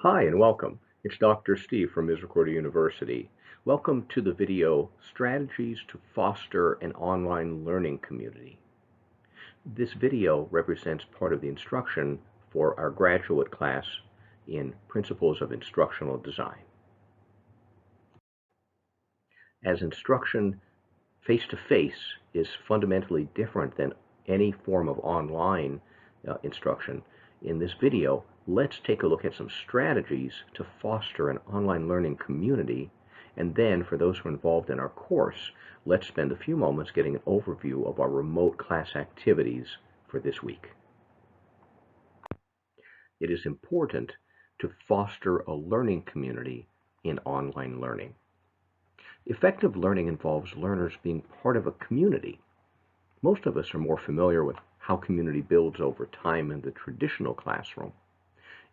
Hi and welcome. It's Dr. Steve from Misericordia University. Welcome to the video Strategies to Foster an Online Learning Community. This video represents part of the instruction for our graduate class in Principles of Instructional Design. As instruction face-to-face is fundamentally different than any form of online instruction, in this video, let's take a look at some strategies to foster an online learning community, and then for those who are involved in our course, let's spend a few moments getting an overview of our remote class activities for this week. It is important to foster a learning community in online learning. Effective learning involves learners being part of a community. Most of us are more familiar with how community builds over time in the traditional classroom.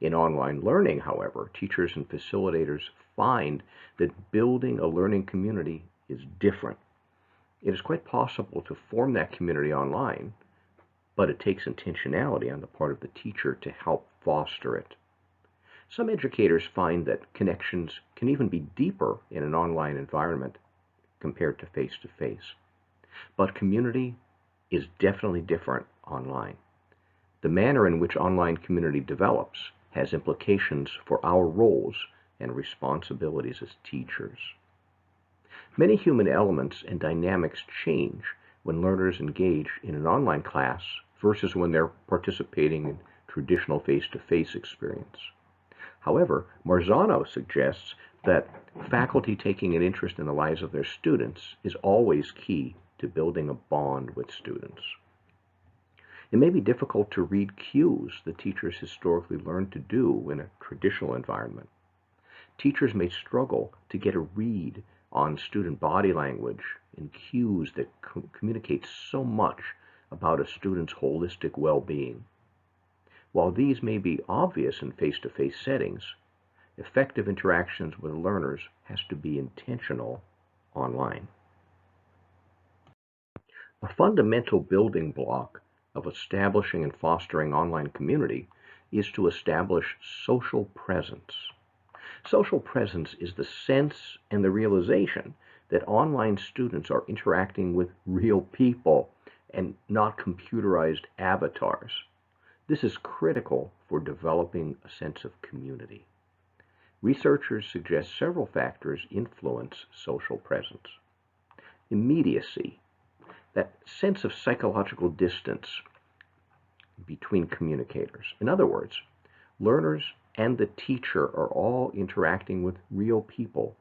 In online learning, however, teachers and facilitators find that building a learning community is different. It is quite possible to form that community online, but it takes intentionality on the part of the teacher to help foster it. Some educators find that connections can even be deeper in an online environment compared to face-to-face. But community is definitely different online. The manner in which online community develops has implications for our roles and responsibilities as teachers. Many human elements and dynamics change when learners engage in an online class versus when they're participating in traditional face-to-face experience. However, Marzano suggests that faculty taking an interest in the lives of their students is always key to building a bond with students. It may be difficult to read cues that teachers historically learned to do in a traditional environment. Teachers may struggle to get a read on student body language and cues that communicate so much about a student's holistic well-being. While these may be obvious in face-to-face settings, effective interactions with learners has to be intentional online. A fundamental building block of establishing and fostering online community is to establish social presence. Social presence is the sense and the realization that online students are interacting with real people and not computerized avatars. This is critical for developing a sense of community. Researchers suggest several factors influence social presence. Immediacy, that sense of psychological distance between communicators. In other words, learners and the teacher are all interacting with real people,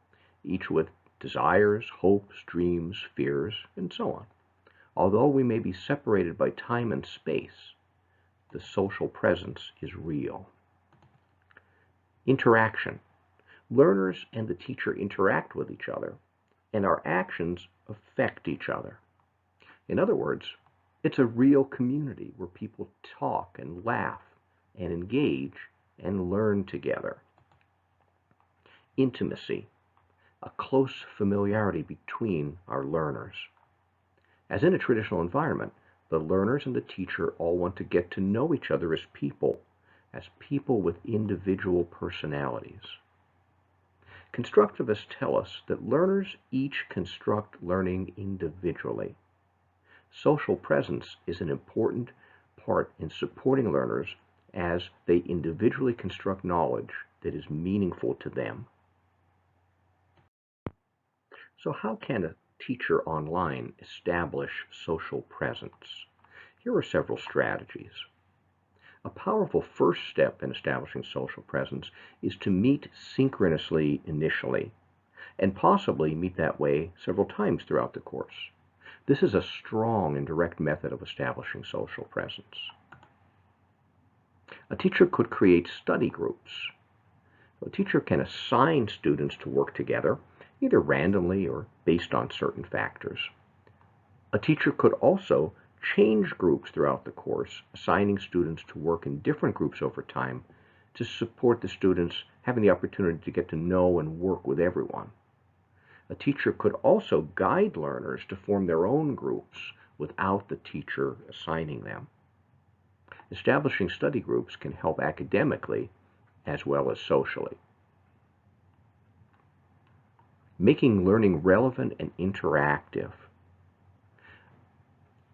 each with desires, hopes, dreams, fears, and so on. Although we may be separated by time and space, the social presence is real. Interaction. Learners and the teacher interact with each other, and our actions affect each other. In other words, it's a real community where people talk and laugh and engage and learn together. Intimacy, a close familiarity between our learners. As in a traditional environment, the learners and the teacher all want to get to know each other as people with individual personalities. Constructivists tell us that learners each construct learning individually. Social presence is an important part in supporting learners as they individually construct knowledge that is meaningful to them. So how can a teacher online establish social presence? Here are several strategies. A powerful first step in establishing social presence is to meet synchronously initially, and possibly meet that way several times throughout the course. This is a strong and direct method of establishing social presence. A teacher could create study groups. A teacher can assign students to work together, either randomly or based on certain factors. A teacher could also change groups throughout the course, assigning students to work in different groups over time to support the students having the opportunity to get to know and work with everyone. A teacher could also guide learners to form their own groups without the teacher assigning them. Establishing study groups can help academically as well as socially. Making learning relevant and interactive.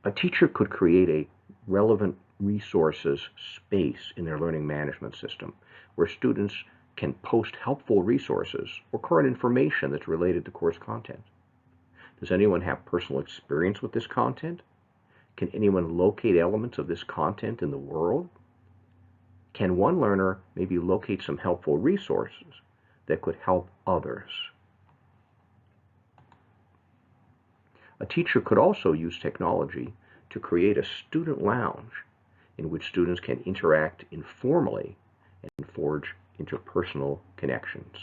A teacher could create a relevant resources space in their learning management system where students can post helpful resources or current information that's related to course content. Does anyone have personal experience with this content? Can anyone locate elements of this content in the world? Can one learner maybe locate some helpful resources that could help others? A teacher could also use technology to create a student lounge in which students can interact informally and forge interpersonal connections.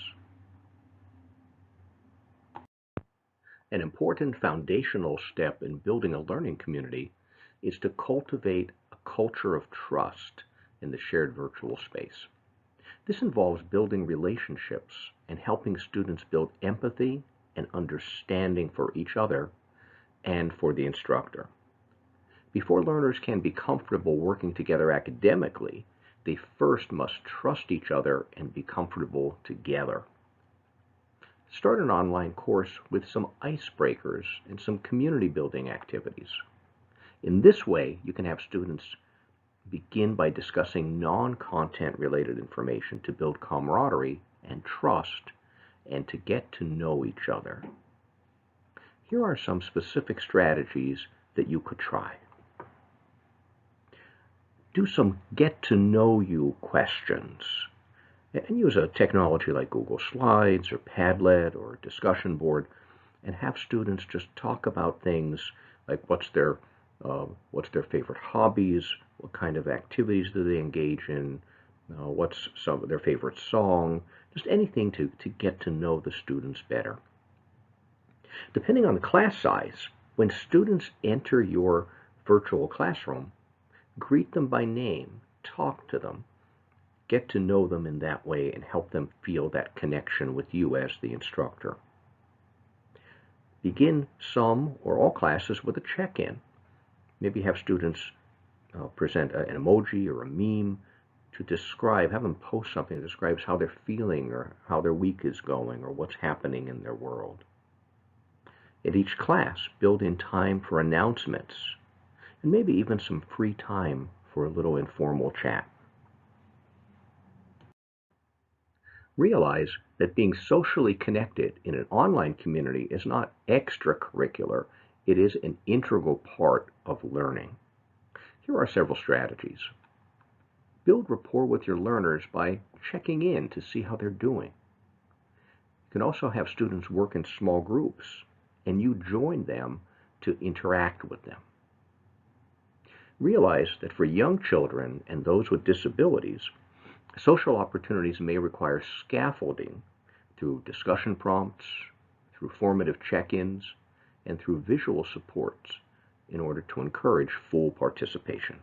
An important foundational step in building a learning community is to cultivate a culture of trust in the shared virtual space. This involves building relationships and helping students build empathy and understanding for each other and for the instructor. Before learners can be comfortable working together academically, they first must trust each other and be comfortable together. Start an online course with some icebreakers and some community building activities. In this way, you can have students begin by discussing non-content related information to build camaraderie and trust and to get to know each other. Here are some specific strategies that you could try. Do some get to know you questions and use a technology like Google Slides or Padlet or discussion board and have students just talk about things like what's their favorite hobbies, what kind of activities do they engage in, what's some of their favorite song, just anything to get to know the students better. Depending on the class size, when students enter your virtual classroom, greet them by name, talk to them, get to know them in that way and help them feel that connection with you as the instructor. Begin some or all classes with a check-in. Maybe have students present an emoji or a meme to describe, have them post something that describes how they're feeling or how their week is going or what's happening in their world. At each class, build in time for announcements and maybe even some free time for a little informal chat. Realize that being socially connected in an online community is not extracurricular, it is an integral part of learning. Here are several strategies. Build rapport with your learners by checking in to see how they're doing. You can also have students work in small groups and you join them to interact with them. Realize that for young children and those with disabilities, social opportunities may require scaffolding through discussion prompts, through formative check-ins, and through visual supports in order to encourage full participation.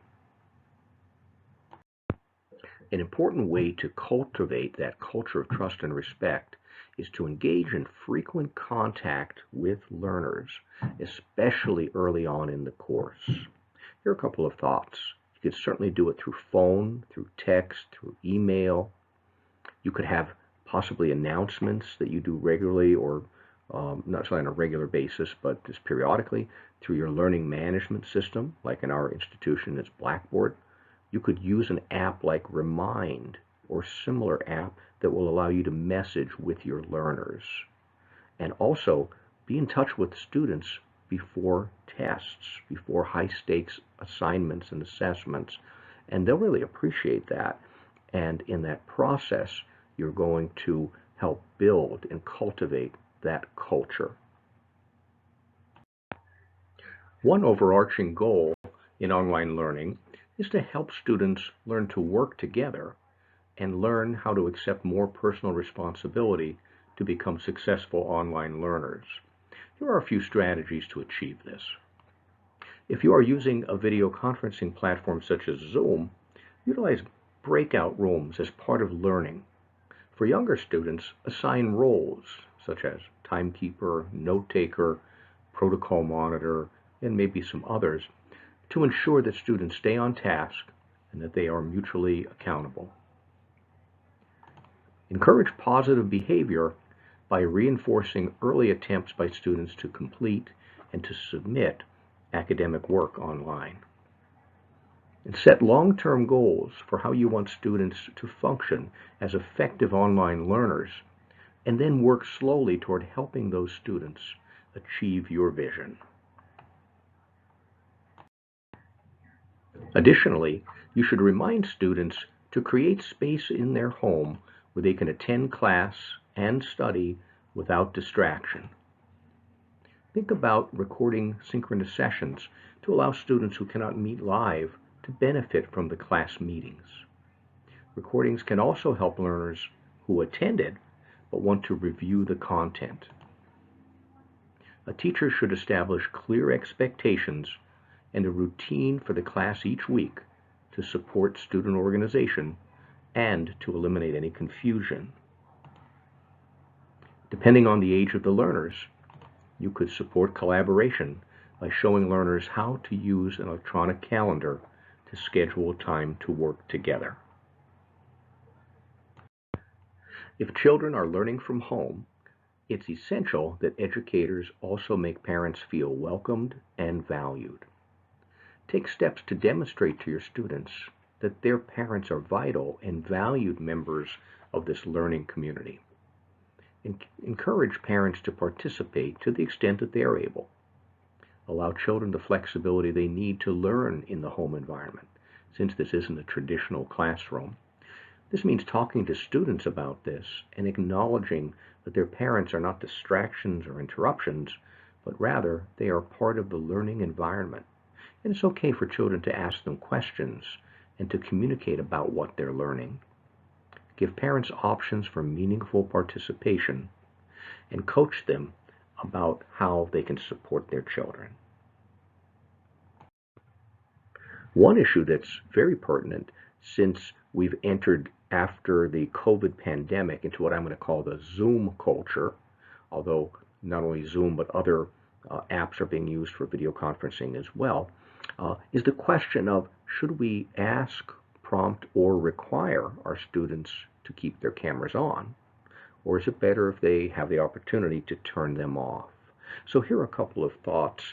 An important way to cultivate that culture of trust and respect is to engage in frequent contact with learners, especially early on in the course. Here are a couple of thoughts. You could certainly do it through phone, through text, through email. You could have possibly announcements that you do regularly or not necessarily on a regular basis, but just periodically through your learning management system, like in our institution, it's Blackboard. You could use an app like Remind or similar app that will allow you to message with your learners. And also be in touch with students before tests, before high-stakes assignments and assessments, and they'll really appreciate that. And in that process, you're going to help build and cultivate that culture. One overarching goal in online learning is to help students learn to work together and learn how to accept more personal responsibility to become successful online learners. Here are a few strategies to achieve this. If you are using a video conferencing platform such as Zoom, utilize breakout rooms as part of learning. For younger students, assign roles such as timekeeper, note taker, protocol monitor, and maybe some others to ensure that students stay on task and that they are mutually accountable. Encourage positive behavior by reinforcing early attempts by students to complete and to submit academic work online. And set long-term goals for how you want students to function as effective online learners, and then work slowly toward helping those students achieve your vision. Additionally, you should remind students to create space in their home where they can attend class and study without distraction. Think about recording synchronous sessions to allow students who cannot meet live to benefit from the class meetings. Recordings can also help learners who attended but want to review the content. A teacher should establish clear expectations and a routine for the class each week to support student organization and to eliminate any confusion. Depending on the age of the learners, you could support collaboration by showing learners how to use an electronic calendar to schedule time to work together. If children are learning from home, it's essential that educators also make parents feel welcomed and valued. Take steps to demonstrate to your students that their parents are vital and valued members of this learning community. Encourage parents to participate to the extent that they are able. Allow children the flexibility they need to learn in the home environment, since this isn't a traditional classroom. This means talking to students about this and acknowledging that their parents are not distractions or interruptions, but rather they are part of the learning environment. And it's okay for children to ask them questions and to communicate about what they're learning. Give parents options for meaningful participation and coach them about how they can support their children. One issue that's very pertinent since we've entered after the COVID pandemic into what I'm going to call the Zoom culture, although not only Zoom but other apps are being used for video conferencing as well, is the question of should we ask, prompt, or require our students to keep their cameras on? Or is it better if they have the opportunity to turn them off? So here are a couple of thoughts,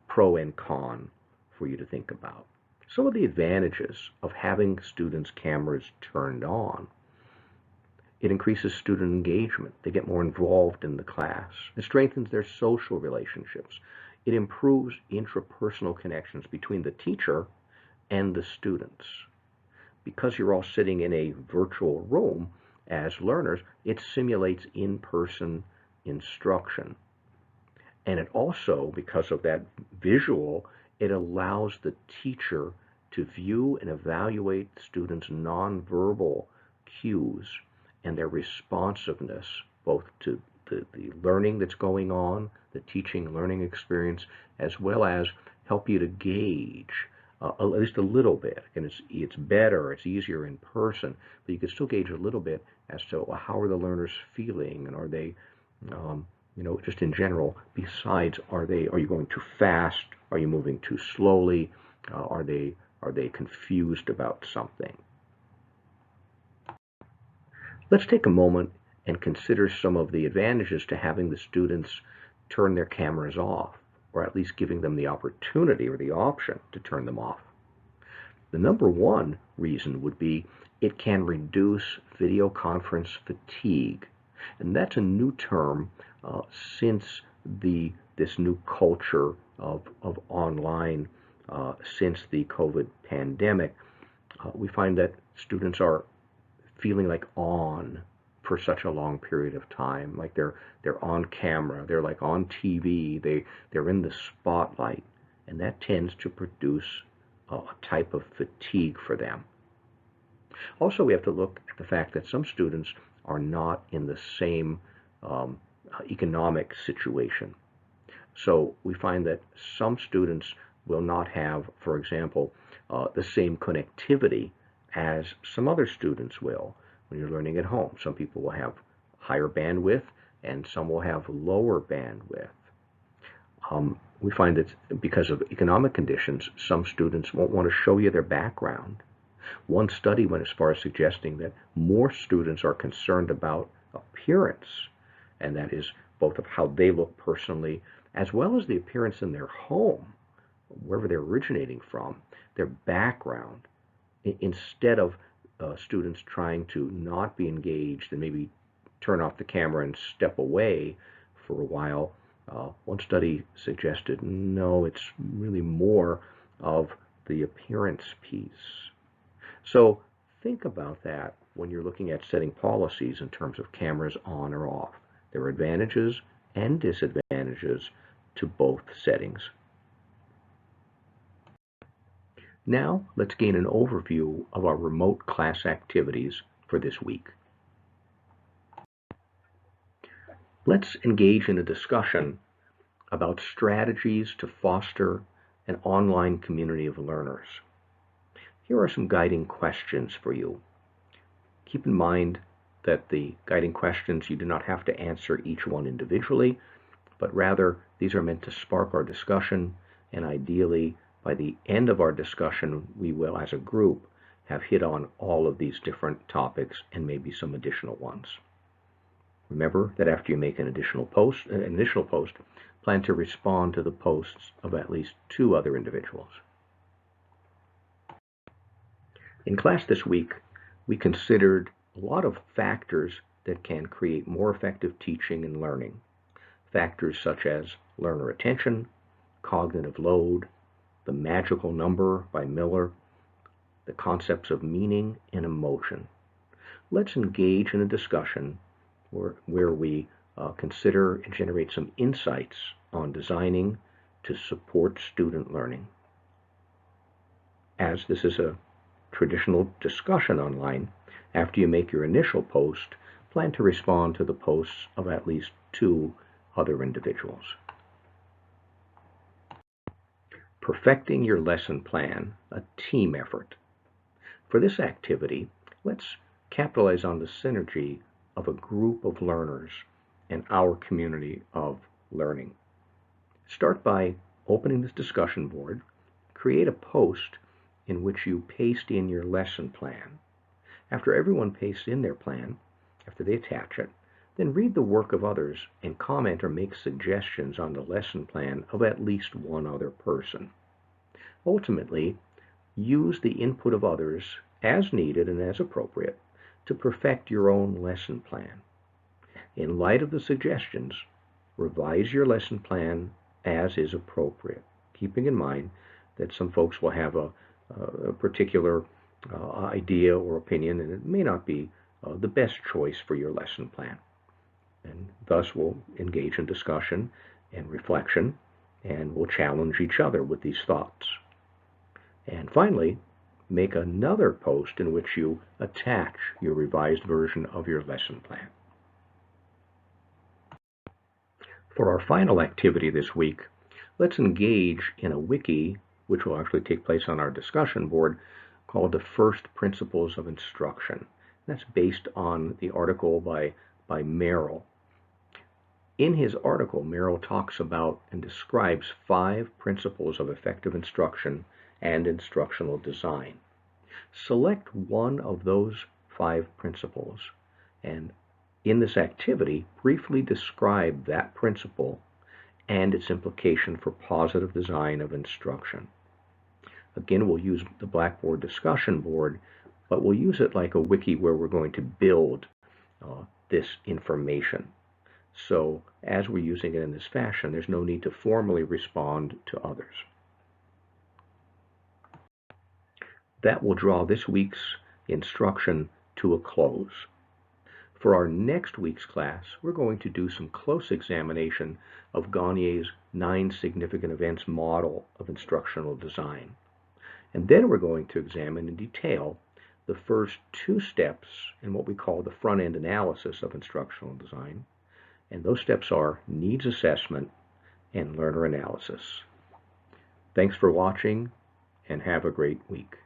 pro and con, for you to think about. Some of the advantages of having students' cameras turned on. It increases student engagement. They get more involved in the class. It strengthens their social relationships. It improves intrapersonal connections between the teacher and the students. Because you're all sitting in a virtual room as learners, it simulates in-person instruction. And it also, because of that visual, it allows the teacher to view and evaluate students' nonverbal cues and their responsiveness, both to the learning that's going on, the teaching and learning experience, as well as help you to gauge at least a little bit. And it's better, it's easier in person, but you can still gauge a little bit as to how are the learners feeling, and are they, just in general, besides, are you going too fast? Are you moving too slowly? Are they confused about something? Let's take a moment and consider some of the advantages to having the students turn their cameras off, or at least giving them the opportunity or the option to turn them off. The number one reason would be it can reduce video conference fatigue. And that's a new term since this new culture of online, since the COVID pandemic. We find that students are feeling like on for such a long period of time, like they're on camera, they're like on TV, they're in the spotlight, and that tends to produce a type of fatigue for them. Also, we have to look at the fact that some students are not in the same economic situation. So we find that some students will not have, for example, the same connectivity as some other students will when you're learning at home. Some people will have higher bandwidth and some will have lower bandwidth. We find that because of economic conditions, some students won't want to show you their background. One study went as far as suggesting that more students are concerned about appearance, and that is both of how they look personally, as well as the appearance in their home, wherever they're originating from, their background, instead of students trying to not be engaged and maybe turn off the camera and step away for a while. One study suggested no, it's really more of the appearance piece. So think about that when you're looking at setting policies in terms of cameras on or off. There are advantages and disadvantages to both settings. Now let's gain an overview of our remote class activities for this week. Let's engage in a discussion about strategies to foster an online community of learners. Here are some guiding questions for you. Keep in mind that the guiding questions, you do not have to answer each one individually, but rather these are meant to spark our discussion, and ideally by the end of our discussion we will, as a group, have hit on all of these different topics and maybe some additional ones. Remember that after you make an initial post, plan to respond to the posts of at least 2 other individuals. In class this week, we considered a lot of factors that can create more effective teaching and learning. Factors such as learner attention, cognitive load, the magical number by Miller, the concepts of meaning and emotion. Let's engage in a discussion where we consider and generate some insights on designing to support student learning. As this is a traditional discussion online, after you make your initial post, plan to respond to the posts of at least 2 other individuals. Perfecting your lesson plan, a team effort. For this activity, let's capitalize on the synergy of a group of learners and our community of learning. Start by opening this discussion board. Create a post in which you paste in your lesson plan. After everyone pastes in their plan, after they attach it, then read the work of others and comment or make suggestions on the lesson plan of at least 1 other person. Ultimately, use the input of others as needed and as appropriate to perfect your own lesson plan. In light of the suggestions, revise your lesson plan as is appropriate, keeping in mind that some folks will have a particular idea or opinion, and it may not be the best choice for your lesson plan. And thus we'll engage in discussion and reflection, and we'll challenge each other with these thoughts. And finally, make another post in which you attach your revised version of your lesson plan. For our final activity this week, let's engage in a wiki, which will actually take place on our discussion board, called the First Principles of Instruction. That's based on the article by Merrill. In his article, Merrill talks about and describes 5 principles of effective instruction and instructional design. Select one of those 5 principles, and in this activity, briefly describe that principle and its implication for positive design of instruction. Again, we'll use the Blackboard discussion board, but we'll use it like a wiki where we're going to build this information. So as we're using it in this fashion, there's no need to formally respond to others. That will draw this week's instruction to a close. For our next week's class, we're going to do some close examination of Gagne's 9 significant events model of instructional design. And then we're going to examine in detail the first 2 steps in what we call the front-end analysis of instructional design. And those steps are needs assessment and learner analysis. Thanks for watching, and have a great week.